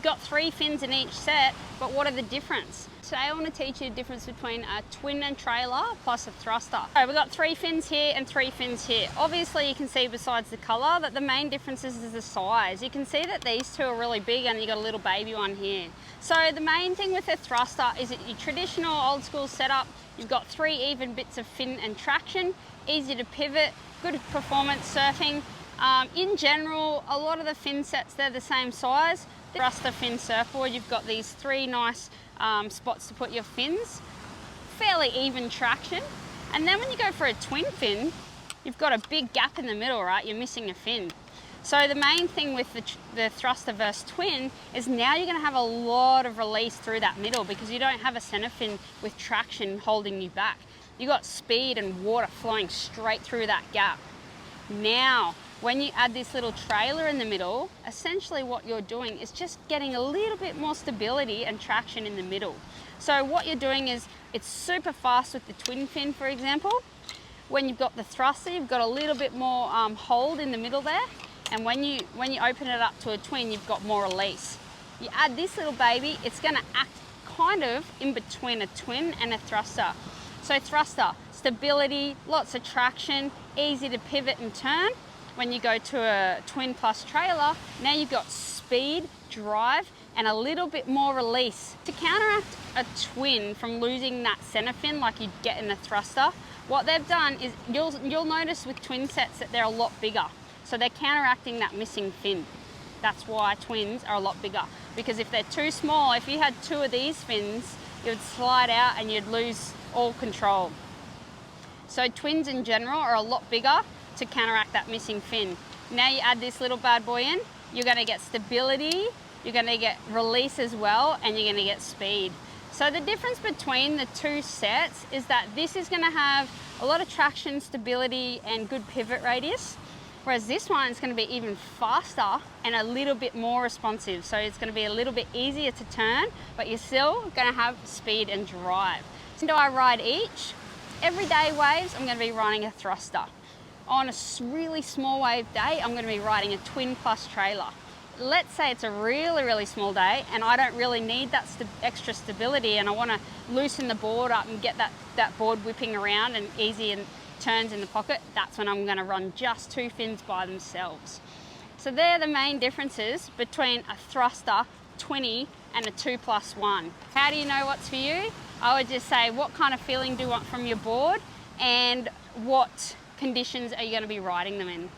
got 3 fins in each set, but what are the difference? Today I want to teach you the difference between a twin and trailer plus a thruster. So we've got 3 fins here and 3 fins here. Obviously you can see besides the colour that the main difference is the size. You can see that these two are really big and you got a little baby one here. So the main thing with a thruster is that your traditional old school setup, you've got 3 even bits of fin and traction, easy to pivot, good performance surfing. In general, a lot of the fin sets, they're the same size. The thruster fin surfboard, you've got these 3 nice spots to put your fins, fairly even traction. And then when you go for a twin fin, you've got a big gap in the middle, right? You're missing a fin. So the main thing with the thruster versus twin is now you're going to have a lot of release through that middle because you don't have a center fin with traction holding you back. You've got speed and water flowing straight through that gap. Now, when you add this little trailer in the middle, essentially what you're doing is just getting a little bit more stability and traction in the middle. So what you're doing is, it's super fast with the twin fin, for example. When you've got the thruster, you've got a little bit more hold in the middle there. And when you open it up to a twin, you've got more release. You add this little baby, it's gonna act kind of in between a twin and a thruster. So thruster, stability, lots of traction, easy to pivot and turn. When you go to a twin plus trailer, now you've got speed, drive, and a little bit more release. To counteract a twin from losing that center fin like you'd get in a thruster, what they've done is, you'll notice with twin sets that they're a lot bigger. So they're counteracting that missing fin. That's why twins are a lot bigger. Because if they're too small, if you had 2 of these fins, you'd slide out and you'd lose all control. So twins in general are a lot bigger to counteract that missing fin. Now you add this little bad boy in, you're gonna get stability, you're gonna get release as well, and you're gonna get speed. So the difference between the 2 sets is that this is gonna have a lot of traction, stability, and good pivot radius, whereas this one is gonna be even faster and a little bit more responsive. So it's gonna be a little bit easier to turn, but you're still gonna have speed and drive. So do I ride each? Everyday waves, I'm gonna be riding a thruster. On a really small wave day, I'm going to be riding a twin plus trailer. Let's say it's a really, really small day and I don't really need that extra stability and I want to loosen the board up and get that board whipping around and easy and turns in the pocket. That's when I'm going to run just 2 fins by themselves. So they're the main differences between a thruster, 20, and a 2+1. How do you know what's for you? I would just say, what kind of feeling do you want from your board and what conditions are you going to be riding them in?